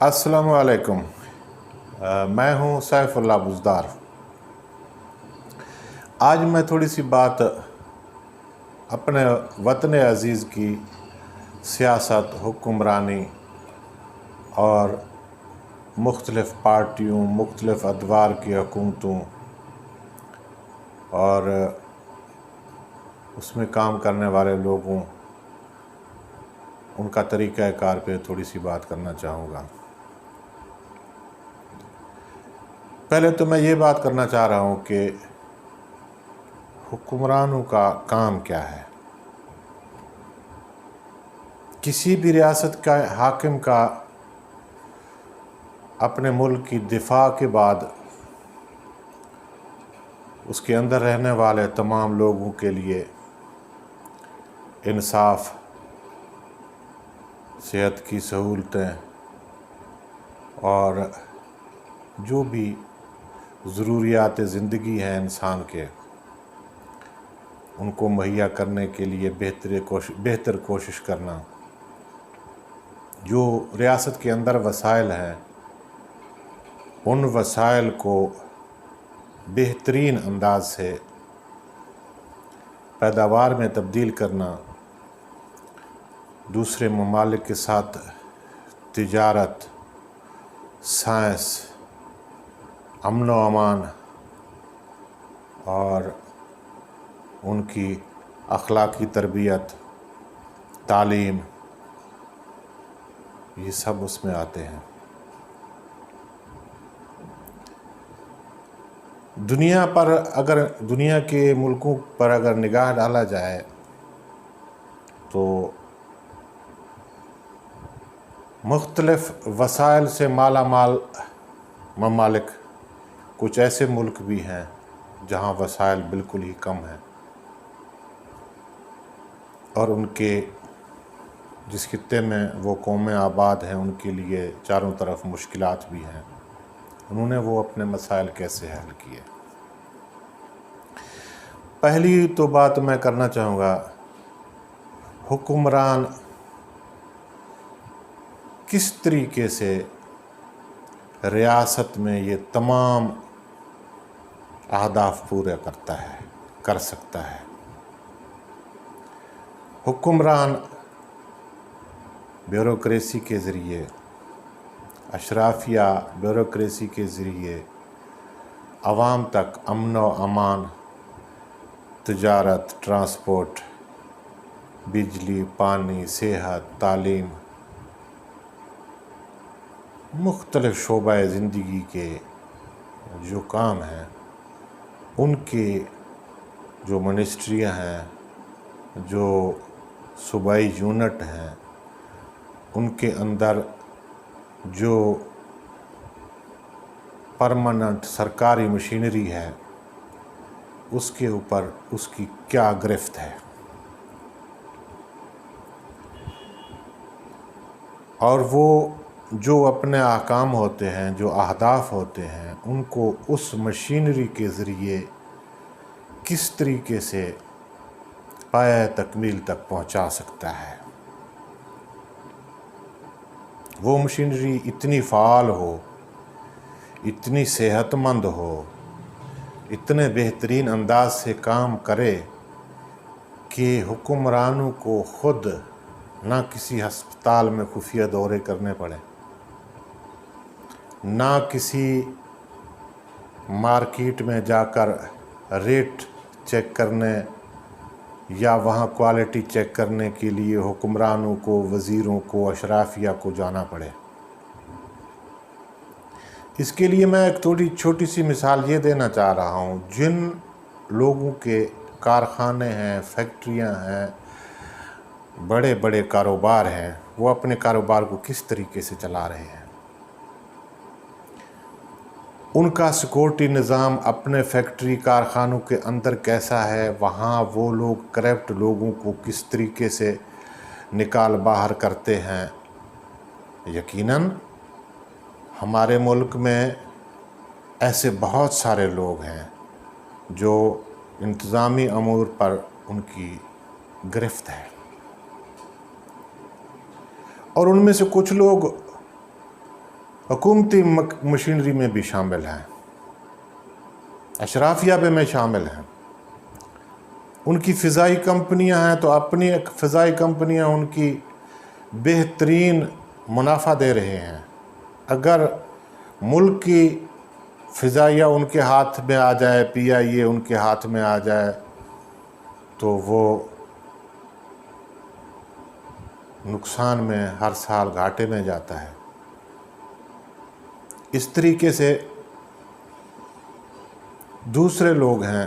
السلام علیکم۔ میں ہوں سیف اللہ بزدار۔ آج میں تھوڑی سی بات اپنے وطن عزیز کی سیاست، حکمرانی اور مختلف پارٹیوں، مختلف ادوار کی حکومتوں اور اس میں کام کرنے والے لوگوں، ان کا طریقہ کار پہ تھوڑی سی بات کرنا چاہوں گا۔ پہلے تو میں یہ بات کرنا چاہ رہا ہوں کہ حکمرانوں کا کام کیا ہے۔ کسی بھی ریاست کا حاکم کا اپنے ملک کی دفاع کے بعد اس کے اندر رہنے والے تمام لوگوں کے لیے انصاف، صحت کی سہولتیں اور جو بھی ضروریات زندگی ہیں انسان کے، ان کو مہیا کرنے کے لیے بہتر کوشش کرنا۔ جو ریاست کے اندر وسائل ہیں ان وسائل کو بہترین انداز سے پیداوار میں تبدیل کرنا، دوسرے ممالک کے ساتھ تجارت، سائنس، امن و امان اور ان کی اخلاقی تربیت، تعلیم، یہ سب اس میں آتے ہیں۔ دنیا کے ملکوں پر اگر نگاہ ڈالا جائے تو مختلف وسائل سے مالا مال ممالک، کچھ ایسے ملک بھی ہیں جہاں وسائل بالکل ہی کم ہیں، اور ان کے جس خطے میں وہ قومیں آباد ہیں ان کے لیے چاروں طرف مشکلات بھی ہیں۔ انہوں نے وہ اپنے مسائل کیسے حل کیے؟ پہلی تو بات میں کرنا چاہوں گا، حکمران کس طریقے سے ریاست میں یہ تمام اہداف پورے کر سکتا ہے۔ حکمران بیوروکریسی کے ذریعے، اشرافیہ بیوروکریسی کے ذریعے عوام تک امن و امان، تجارت، ٹرانسپورٹ، بجلی، پانی، صحت، تعلیم، مختلف شعبہ زندگی کے جو کام ہیں ان کے جو منسٹریاں ہیں، جو صوبائی یونٹ ہیں، ان کے اندر جو پرماننٹ سرکاری مشینری ہے اس کے اوپر اس کی کیا گرفت ہے، اور وہ جو اپنے احکام ہوتے ہیں، جو اہداف ہوتے ہیں، ان کو اس مشینری کے ذریعے کس طریقے سے پایہ تکمیل تک پہنچا سکتا ہے۔ وہ مشینری اتنی فعال ہو، اتنی صحت مند ہو، اتنے بہترین انداز سے کام کرے کہ حکمرانوں کو خود نہ کسی ہسپتال میں خفیہ دورے کرنے پڑے، نہ کسی مارکیٹ میں جا کر ریٹ چیک کرنے یا وہاں کوالٹی چیک کرنے کے لیے حکمرانوں کو، وزیروں کو، اشرافیہ کو جانا پڑے۔ اس کے لیے میں ایک تھوڑی چھوٹی سی مثال یہ دینا چاہ رہا ہوں، جن لوگوں کے کارخانے ہیں، فیکٹریاں ہیں، بڑے بڑے کاروبار ہیں، وہ اپنے کاروبار کو کس طریقے سے چلا رہے ہیں، ان کا سیکورٹی نظام اپنے فیکٹری کارخانوں کے اندر کیسا ہے، وہاں وہ لوگ کرپٹ لوگوں کو کس طریقے سے نکال باہر کرتے ہیں۔ یقیناً ہمارے ملک میں ایسے بہت سارے لوگ ہیں جو انتظامی امور پر ان کی گرفت ہے، اور ان میں سے کچھ لوگ حکومتی مشینری میں بھی شامل ہیں، اشرافیہ میں شامل ہیں، ان کی فضائی کمپنیاں ہیں تو اپنی فضائی کمپنیاں ان کی بہترین منافع دے رہے ہیں۔ اگر ملک کی فضائیہ ان کے ہاتھ میں آ جائے، PIA ان کے ہاتھ میں آ جائے تو وہ نقصان میں ہر سال گھاٹے میں جاتا ہے۔ اس طریقے سے دوسرے لوگ ہیں،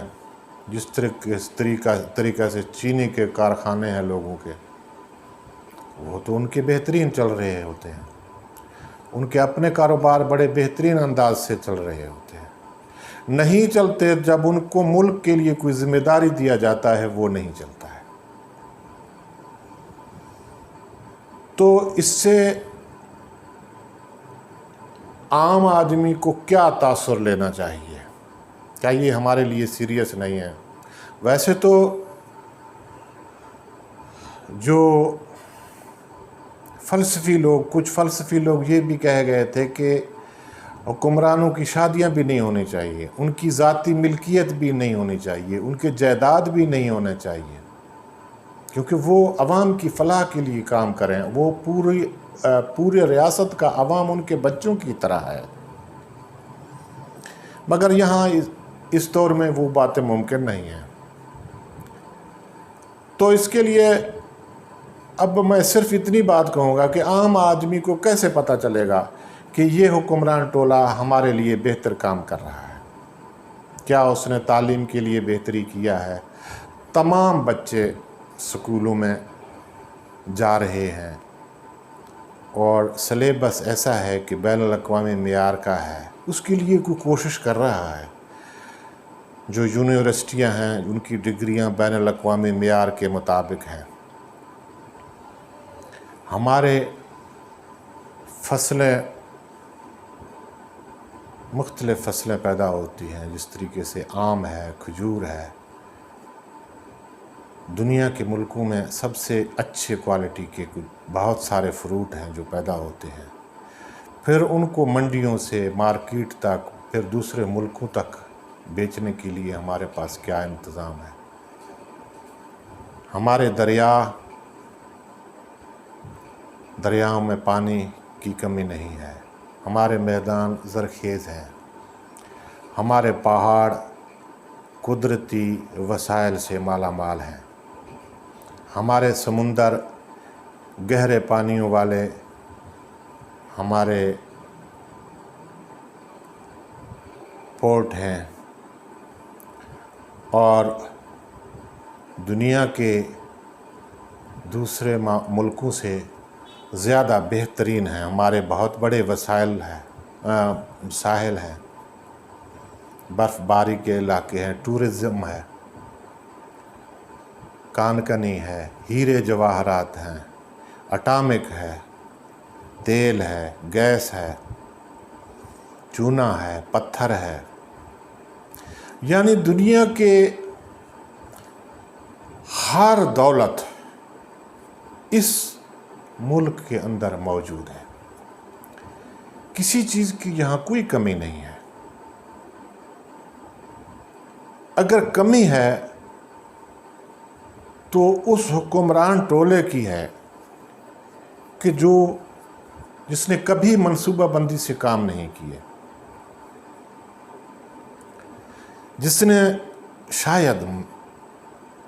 جس طریقہ سے چینی کے کارخانے ہیں لوگوں کے، وہ تو ان کے بہترین چل رہے ہوتے ہیں، ان کے اپنے کاروبار بڑے بہترین انداز سے چل رہے ہوتے ہیں۔ نہیں چلتے جب ان کو ملک کے لیے کوئی ذمہ داری دیا جاتا ہے، وہ نہیں چلتا ہے۔ تو اس سے عام آدمی کو کیا تاثر لینا چاہیے؟ کیا یہ ہمارے لیے سیریس نہیں ہے؟ ویسے تو جو کچھ فلسفی لوگ یہ بھی کہہ گئے تھے کہ حکمرانوں کی شادیاں بھی نہیں ہونی چاہیے، ان کی ذاتی ملکیت بھی نہیں ہونی چاہیے، ان کے جائیداد بھی نہیں ہونا چاہیے، کیونکہ وہ عوام کی فلاح کے لیے کام کریں۔ وہ پوری ریاست کا عوام ان کے بچوں کی طرح ہے۔ مگر یہاں اس دور میں وہ باتیں ممکن نہیں ہیں۔ تو اس کے لیے اب میں صرف اتنی بات کہوں گا کہ عام آدمی کو کیسے پتہ چلے گا کہ یہ حکمران ٹولہ ہمارے لیے بہتر کام کر رہا ہے؟ کیا اس نے تعلیم کے لیے بہتری کیا ہے؟ تمام بچے سکولوں میں جا رہے ہیں اور سلیبس ایسا ہے کہ بین الاقوامی معیار کا ہے، اس کے لیے کوئی کوشش کر رہا ہے۔ جو یونیورسٹیاں ہیں ان کی ڈگریاں بین الاقوامی معیار کے مطابق ہیں۔ ہمارے مختلف فصلیں پیدا ہوتی ہیں، جس طریقے سے آم ہے، کھجور ہے۔ دنیا کے ملکوں میں سب سے اچھے کوالٹی کے بہت سارے فروٹ ہیں جو پیدا ہوتے ہیں، پھر ان کو منڈیوں سے مارکیٹ تک، پھر دوسرے ملکوں تک بیچنے کے لیے ہمارے پاس کیا انتظام ہے؟ ہمارے دریاؤں میں پانی کی کمی نہیں ہے، ہمارے میدان زرخیز ہیں، ہمارے پہاڑ قدرتی وسائل سے مالا مال ہیں، ہمارے سمندر گہرے پانیوں والے، ہمارے پورٹ ہیں، اور دنیا کے دوسرے ملکوں سے زیادہ بہترین ہیں۔ ہمارے بہت بڑے ساحل ہیں، برف باری کے علاقے ہیں، ٹورزم ہے، کان کنی ہے، ہیرے جواہرات ہیں، اٹامک ہے، تیل ہے، گیس ہے، چونا ہے، پتھر ہے۔ یعنی دنیا کے ہر دولت اس ملک کے اندر موجود ہے، کسی چیز کی یہاں کوئی کمی نہیں ہے۔ اگر کمی ہے تو اس حکمران ٹولے کی ہے کہ جس نے کبھی منصوبہ بندی سے کام نہیں کیے، جس نے شاید،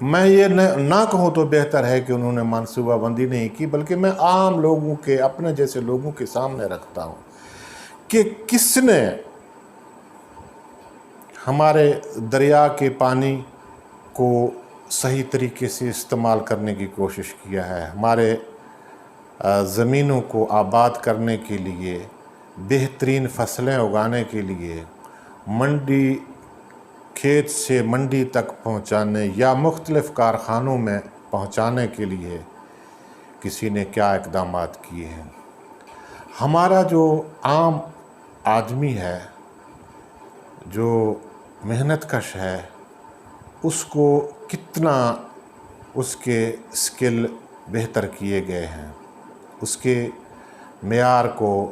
میں یہ نہ کہوں تو بہتر ہے کہ انہوں نے منصوبہ بندی نہیں کی، بلکہ میں عام لوگوں کے، اپنے جیسے لوگوں کے سامنے رکھتا ہوں کہ کس نے ہمارے دریا کے پانی کو صحیح طریقے سے استعمال کرنے کی کوشش کیا ہے، ہمارے زمینوں کو آباد کرنے کے لیے، بہترین فصلیں اگانے کے لیے، کھیت سے منڈی تک پہنچانے یا مختلف کارخانوں میں پہنچانے کے لیے کسی نے کیا اقدامات کیے ہیں۔ ہمارا جو عام آدمی ہے، جو محنت کش ہے، اس کو کتنا اس کے اسکل بہتر کیے گئے ہیں، اس کے معیار کو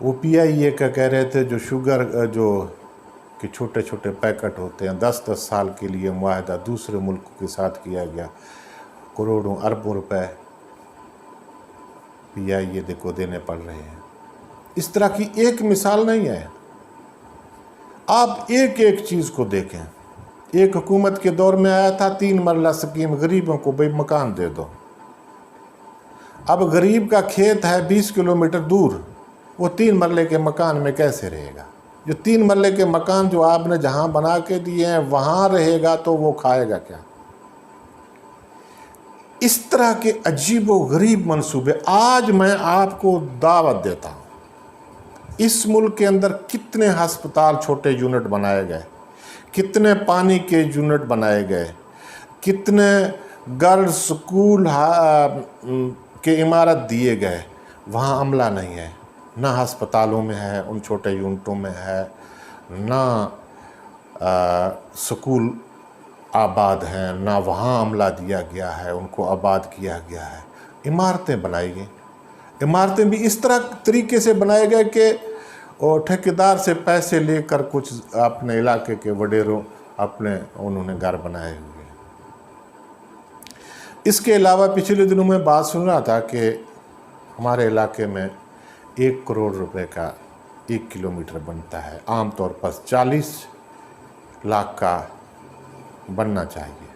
وہ PIA کا کہہ رہے تھے جو شوگر جو کہ چھوٹے چھوٹے پیکٹ ہوتے ہیں 10-10 سال کے لیے معاہدہ دوسرے ملکوں کے ساتھ کیا گیا، کروڑوں اربوں روپے PIA کو دینے پڑ رہے ہیں۔ اس طرح کی ایک مثال نہیں ہے، آپ ایک ایک چیز کو دیکھیں۔ ایک حکومت کے دور میں آیا تھا 3 مرلہ سکیم، غریبوں کو بھئی مکان دے دو۔ اب غریب کا کھیت ہے 20 کلومیٹر دور، وہ 3 مرلے کے مکان میں کیسے رہے گا؟ جو 3 مرلے کے مکان جو آپ نے جہاں بنا کے دیے ہیں وہاں رہے گا تو وہ کھائے گا کیا؟ اس طرح کے عجیب و غریب منصوبے آج میں آپ کو دعوت دیتا ہوں۔ اس ملک کے اندر کتنے ہسپتال چھوٹے یونٹ بنائے گئے، کتنے پانی کے یونٹ بنائے گئے، کتنے گرلز سکول کے عمارت دیے گئے، وہاں عملہ نہیں ہے، نہ ہسپتالوں میں ہے، ان چھوٹے یونٹوں میں ہے، نہ سکول آباد ہیں، نہ وہاں عملہ دیا گیا ہے، ان کو آباد کیا گیا ہے۔ عمارتیں بنائی گئی، عمارتیں بھی اس طریقے سے بنائے گئے کہ ٹھیکیدار سے پیسے لے کر کچھ اپنے علاقے کے وڈیروں انہوں نے گھر بنائے ہوئے۔ اس کے علاوہ پچھلے دنوں میں بات سن رہا تھا کہ ہمارے علاقے میں 1 کروڑ روپے کا 1 کلومیٹر بنتا ہے، عام طور پر 40 لاکھ کا بننا چاہیے۔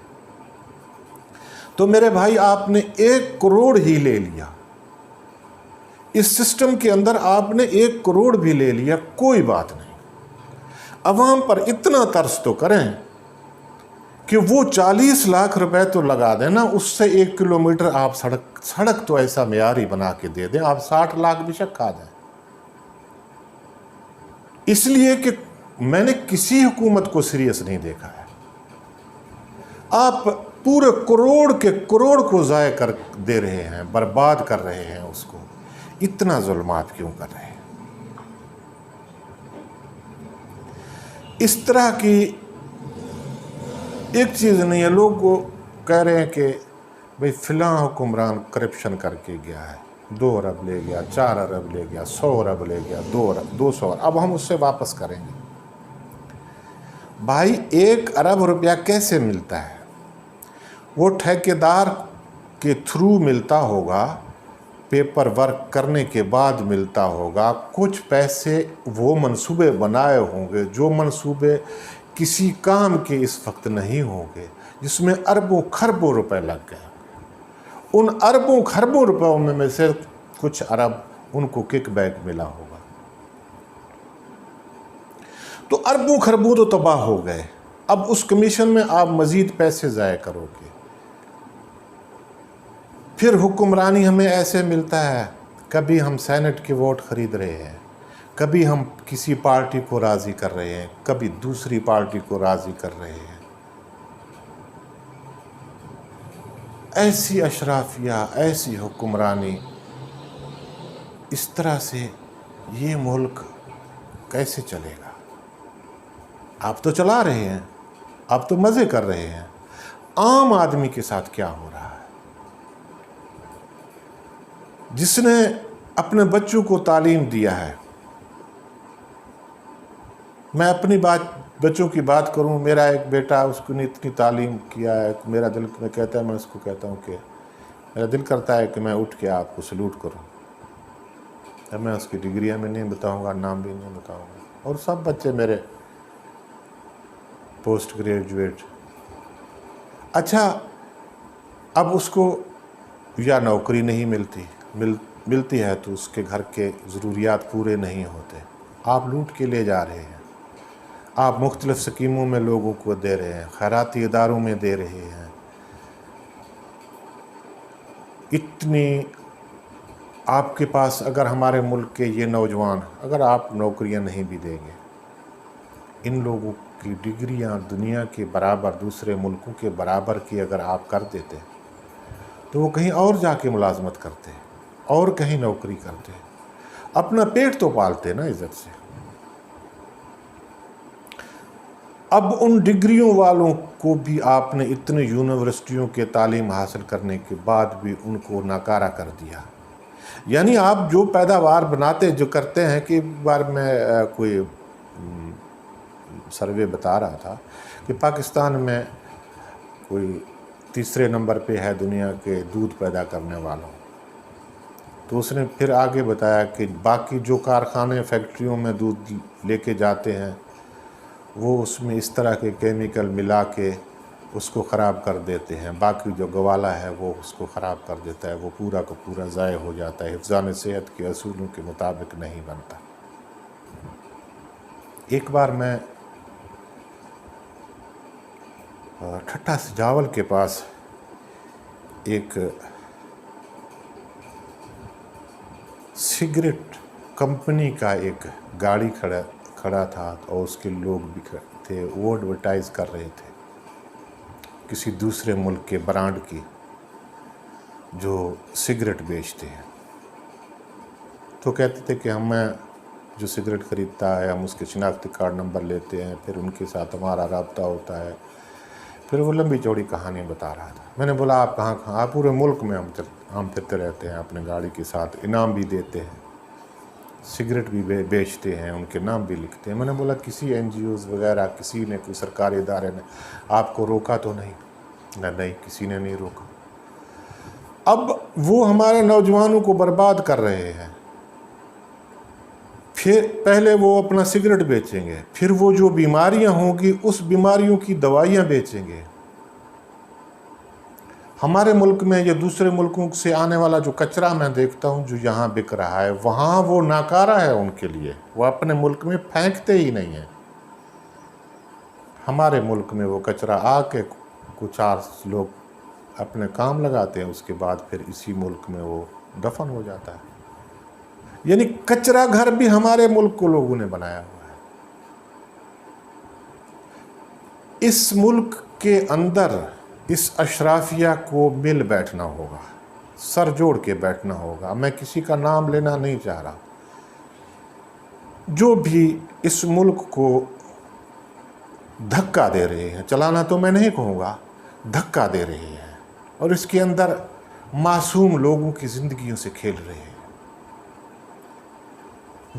تو میرے بھائی آپ نے 1 کروڑ ہی لے لیا، اس سسٹم کے اندر آپ نے 1 کروڑ بھی لے لیا، کوئی بات نہیں۔ عوام پر اتنا ترس تو کریں کہ وہ 40 لاکھ روپے تو لگا دیں نا، اس سے 1 کلومیٹر آپ سڑک تو ایسا معیاری بنا کے دے دیں، آپ 60 لاکھ بھی شک کھا دیں۔ اس لیے کہ میں نے کسی حکومت کو سیریس نہیں دیکھا ہے۔ آپ پورے کروڑ کے کروڑ کو ضائع کر دے رہے ہیں، برباد کر رہے ہیں اس کو، اتنا ظلمات کیوں کر رہے ہیں؟ اس طرح کی ایک چیز نہیں ہے۔ لوگ کو کہہ رہے ہیں کہ بھئی فلاں حکمران کرپشن کر کے گیا ہے، 2 ارب لے گیا، 4 ارب لے گیا، 100 ارب لے گیا، 200 ارب، اب ہم اس سے واپس کریں گے۔ بھائی 1 ارب روپیہ کیسے ملتا ہے؟ وہ ٹھیکیدار کے تھرو ملتا ہوگا، پیپر ورک کرنے کے بعد ملتا ہوگا، کچھ پیسے وہ منصوبے بنائے ہوں گے، جو منصوبے کسی کام کے اس وقت نہیں ہوں گے، جس میں اربوں خربوں روپے لگ گئے۔ ان اربوں خربوں روپوں میں سے کچھ ارب ان کو کک بیک ملا ہوگا، تو اربوں خربوں تو تباہ ہو گئے۔ اب اس کمیشن میں آپ مزید پیسے ضائع کرو گے۔ پھر حکمرانی ہمیں ایسے ملتا ہے، کبھی ہم سینٹ کے ووٹ خرید رہے ہیں، کبھی ہم کسی پارٹی کو راضی کر رہے ہیں، کبھی دوسری پارٹی کو راضی کر رہے ہیں۔ ایسی اشرافیہ، ایسی حکمرانی، اس طرح سے یہ ملک کیسے چلے گا؟ آپ تو چلا رہے ہیں، آپ تو مزے کر رہے ہیں، عام آدمی کے ساتھ کیا ہو رہا ہے؟ جس نے اپنے بچوں کو تعلیم دیا ہے، میں اپنی بچوں کی بات کروں، میرا ایک بیٹا، اس کو نے اتنی تعلیم کیا ہے، میرا دل میں کہتا ہے، میں اس کو کہتا ہوں کہ میرا دل کرتا ہے کہ میں اٹھ کے آپ کو سلوٹ کروں۔ اب میں اس کی ڈگریاں میں نہیں بتاؤں گا، نام بھی نہیں بتاؤں گا، اور سب بچے میرے پوسٹ گریجویٹ۔ اچھا، اب اس کو یا نوکری نہیں ملتی ہے تو اس کے گھر کے ضروریات پورے نہیں ہوتے، آپ لوٹ کے لے جا رہے ہیں، آپ مختلف سکیموں میں لوگوں کو دے رہے ہیں، خیراتی اداروں میں دے رہے ہیں۔ اتنی آپ کے پاس، اگر ہمارے ملک کے یہ نوجوان، اگر آپ نوکریاں نہیں بھی دیں گے، ان لوگوں کی ڈگریاں دنیا کے برابر، دوسرے ملکوں کے برابر کی اگر آپ کر دیتے تو وہ کہیں اور جا کے ملازمت کرتے اور کہیں نوکری کرتے، اپنا پیٹ تو پالتے نا عزت سے۔ اب ان ڈگریوں والوں کو بھی آپ نے اتنے یونیورسٹیوں کے تعلیم حاصل کرنے کے بعد بھی ان کو ناکارہ کر دیا۔ یعنی آپ جو پیداوار بناتے جو کرتے ہیں کہ ایک بار میں کوئی سروے بتا رہا تھا کہ پاکستان میں کوئی تیسرے نمبر پہ ہے دنیا کے دودھ پیدا کرنے والوں. تو اس نے پھر آگے بتایا کہ باقی جو کارخانے فیکٹریوں میں دودھ لے کے جاتے ہیں وہ اس میں اس طرح کے کیمیکل ملا کے اس کو خراب کر دیتے ہیں. باقی جو گوالا ہے وہ اس کو خراب کر دیتا ہے، وہ پورا کا پورا ضائع ہو جاتا ہے، حفظان صحت کے اصولوں کے مطابق نہیں بنتا. ایک بار میں ٹھٹا سجاول کے پاس ایک سگریٹ کمپنی کا ایک گاڑی کھڑا تھا اور اس کے لوگ بھی تھے، وہ ایڈورٹائز کر رہے تھے کسی دوسرے ملک کے برانڈ کی جو سگریٹ بیچتے ہیں. تو کہتے تھے کہ ہمیں جو سگریٹ خریدتا ہے ہم اس کے شناختی کارڈ نمبر لیتے ہیں، پھر ان کے ساتھ ہمارا رابطہ ہوتا ہے. پھر وہ لمبی چوڑی کہانی بتا رہا تھا. میں نے بولا آپ کہاں؟ آپ پورے ملک میں ہم پھرتے رہتے ہیں، اپنے گاڑی کے ساتھ انعام بھی دیتے ہیں، سگریٹ بھی بیچتے ہیں، ان کے نام بھی لکھتے ہیں. میں نے بولا کسی این جی اوز وغیرہ کسی نے، کوئی سرکاری ادارے نے آپ کو روکا تو نہیں؟ نہیں، کسی نے نہیں روکا. اب وہ ہمارے نوجوانوں کو برباد کر رہے ہیں. پھر پہلے وہ اپنا سگریٹ بیچیں گے، پھر وہ جو بیماریاں ہوں گی اس بیماریوں کی دوائیاں بیچیں گے. ہمارے ملک میں یا دوسرے ملکوں سے آنے والا جو کچرا میں دیکھتا ہوں جو یہاں بک رہا ہے، وہاں وہ ناکارہ ہے ان کے لیے، وہ اپنے ملک میں پھینکتے ہی نہیں ہیں. ہمارے ملک میں وہ کچرا آ کے کچھ لوگ اپنے کام لگاتے ہیں، اس کے بعد پھر اسی ملک میں وہ دفن ہو جاتا ہے. یعنی کچرا گھر بھی ہمارے ملک کو لوگوں نے بنایا ہوا ہے. اس ملک کے اندر اس اشرافیہ کو مل بیٹھنا ہوگا، سر جوڑ کے بیٹھنا ہوگا. میں کسی کا نام لینا نہیں چاہ رہا. جو بھی اس ملک کو دھکا دے رہے ہیں، چلانا تو میں نہیں کہوں گا، دھکا دے رہے ہیں اور اس کے اندر معصوم لوگوں کی زندگیوں سے کھیل رہے ہیں،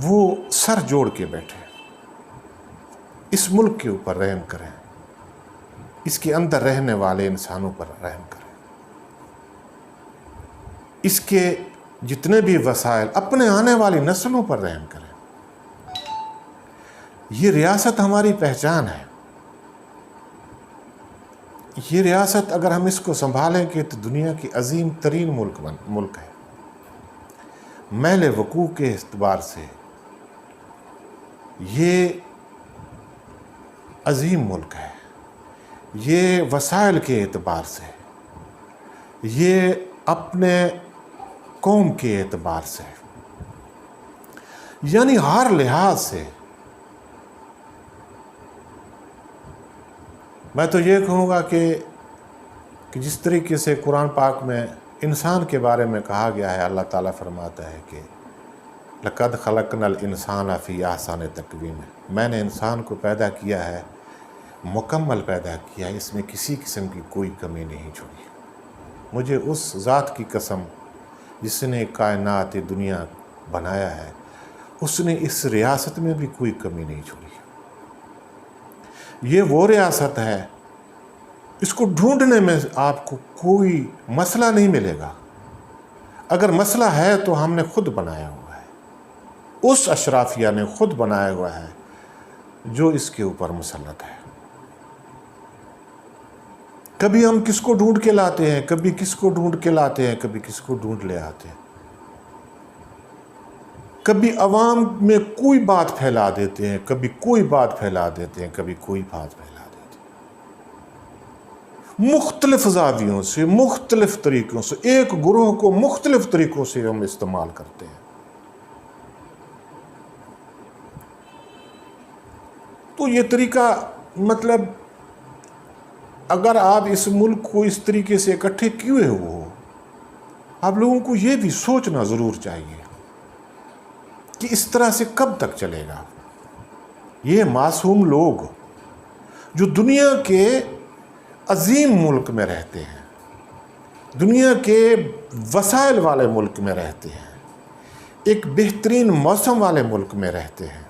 وہ سر جوڑ کے بیٹھے، اس ملک کے اوپر رحم کریں، اس کے اندر رہنے والے انسانوں پر رحم کریں. اس کے جتنے بھی وسائل، اپنے آنے والی نسلوں پر رحم کریں. یہ ریاست ہماری پہچان ہے. یہ ریاست اگر ہم اس کو سنبھالیں گے تو دنیا کی عظیم ترین ملک ہے. میل وقوع کے اعتبار سے یہ عظیم ملک ہے. یہ وسائل کے اعتبار سے، یہ اپنے قوم کے اعتبار سے، یعنی ہر لحاظ سے میں تو یہ کہوں گا کہ جس طریقے سے قرآن پاک میں انسان کے بارے میں کہا گیا ہے، اللہ تعالیٰ فرماتا ہے کہ لَقَدْ خَلَقْنَا الْإِنسَانَ فِي أَحْسَنِ تَقْوِيمٍ، میں نے انسان کو پیدا کیا ہے، مکمل پیدا کیا ہے، اس میں کسی قسم کی کوئی کمی نہیں چھوڑی. مجھے اس ذات کی قسم جس نے کائنات دنیا بنایا ہے، اس نے اس ریاست میں بھی کوئی کمی نہیں چھوڑی. یہ وہ ریاست ہے، اس کو ڈھونڈنے میں آپ کو کوئی مسئلہ نہیں ملے گا. اگر مسئلہ ہے تو ہم نے خود بنایا ہوا ہے، اس اشرافیہ نے خود بنایا ہوا ہے جو اس کے اوپر مسلط ہے. کبھی ہم کس کو ڈھونڈ کے لاتے ہیں، کبھی کس کو ڈھونڈ کے لاتے ہیں، کبھی کس کو ڈھونڈ لے آتے ہیں. کبھی عوام میں کوئی بات پھیلا دیتے ہیں، کبھی کوئی بات پھیلا دیتے ہیں، کبھی کوئی بات پھیلا دیتے ہیں. مختلف زاویوں سے، مختلف طریقوں سے، ایک گروہ کو مختلف طریقوں سے ہم استعمال کرتے ہیں. تو یہ طریقہ، مطلب اگر آپ اس ملک کو اس طریقے سے اکٹھے کیے ہو، آپ لوگوں کو یہ بھی سوچنا ضرور چاہیے کہ اس طرح سے کب تک چلے گا. یہ معصوم لوگ جو دنیا کے عظیم ملک میں رہتے ہیں، دنیا کے وسائل والے ملک میں رہتے ہیں، ایک بہترین موسم والے ملک میں رہتے ہیں،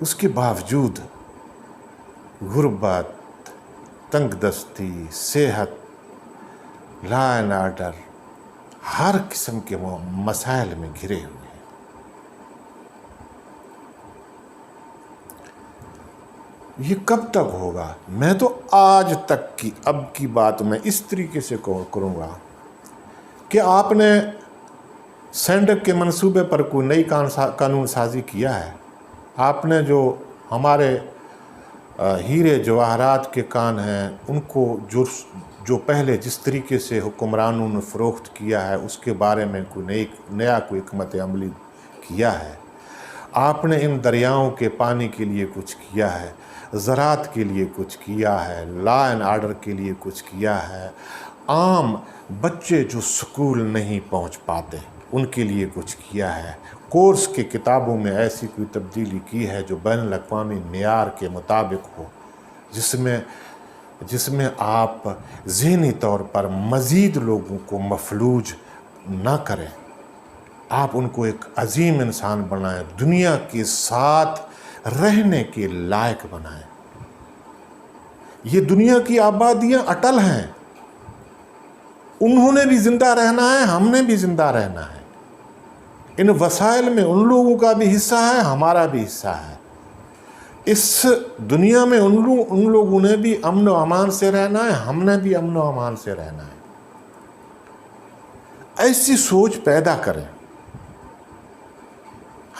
اس کے باوجود غربت، تنگ دستی، صحت، لا اینڈ آرڈر، ہر قسم کے مسائل میں گھرے ہوئے ہیں۔ یہ کب تک ہوگا؟ میں تو آج تک کی اب کی بات میں اس طریقے سے کروں گا کہ آپ نے سینڈک کے منصوبے پر کوئی نئی قانون سازی کیا ہے؟ آپ نے جو ہمارے ہیرے جواہرات کے کان ہیں ان کو جو پہلے جس طریقے سے حکمرانوں نے فروخت کیا ہے اس کے بارے میں کوئی نیا حکمت عملی کیا ہے؟ آپ نے ان دریاؤں کے پانی کے لیے کچھ کیا ہے؟ زراعت کے لیے کچھ کیا ہے؟ لا اینڈ آرڈر کے لیے کچھ کیا ہے؟ عام بچے جو سکول نہیں پہنچ پاتے ان کے لیے کچھ کیا ہے؟ کورس کے کتابوں میں ایسی کوئی تبدیلی کی ہے جو بین الاقوامی معیار کے مطابق ہو، جس میں آپ ذہنی طور پر مزید لوگوں کو مفلوج نہ کریں، آپ ان کو ایک عظیم انسان بنائیں، دنیا کے ساتھ رہنے کے لائق بنائیں۔ یہ دنیا کی آبادیاں اٹل ہیں، انہوں نے بھی زندہ رہنا ہے، ہم نے بھی زندہ رہنا ہے۔ ان وسائل میں ان لوگوں کا بھی حصہ ہے، ہمارا بھی حصہ ہے۔ اس دنیا میں ان لوگوں نے بھی امن و امان سے رہنا ہے، ہم نے بھی امن و امان سے رہنا ہے۔ ایسی سوچ پیدا کریں،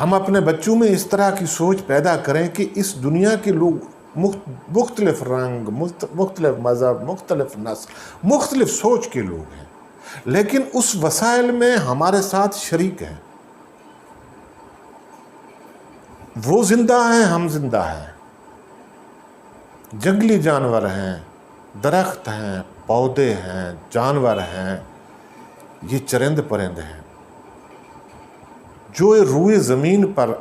ہم اپنے بچوں میں اس طرح کی سوچ پیدا کریں کہ اس دنیا کے لوگ مختلف رنگ، مختلف مذہب، مختلف نسل، مختلف سوچ کے لوگ ہیں، لیکن اس وسائل میں ہمارے ساتھ شریک ہیں۔ وہ زندہ ہیں، ہم زندہ ہیں، جنگلی جانور ہیں، درخت ہیں، پودے ہیں، جانور ہیں، یہ چرند پرند ہیں جو روئے زمین پر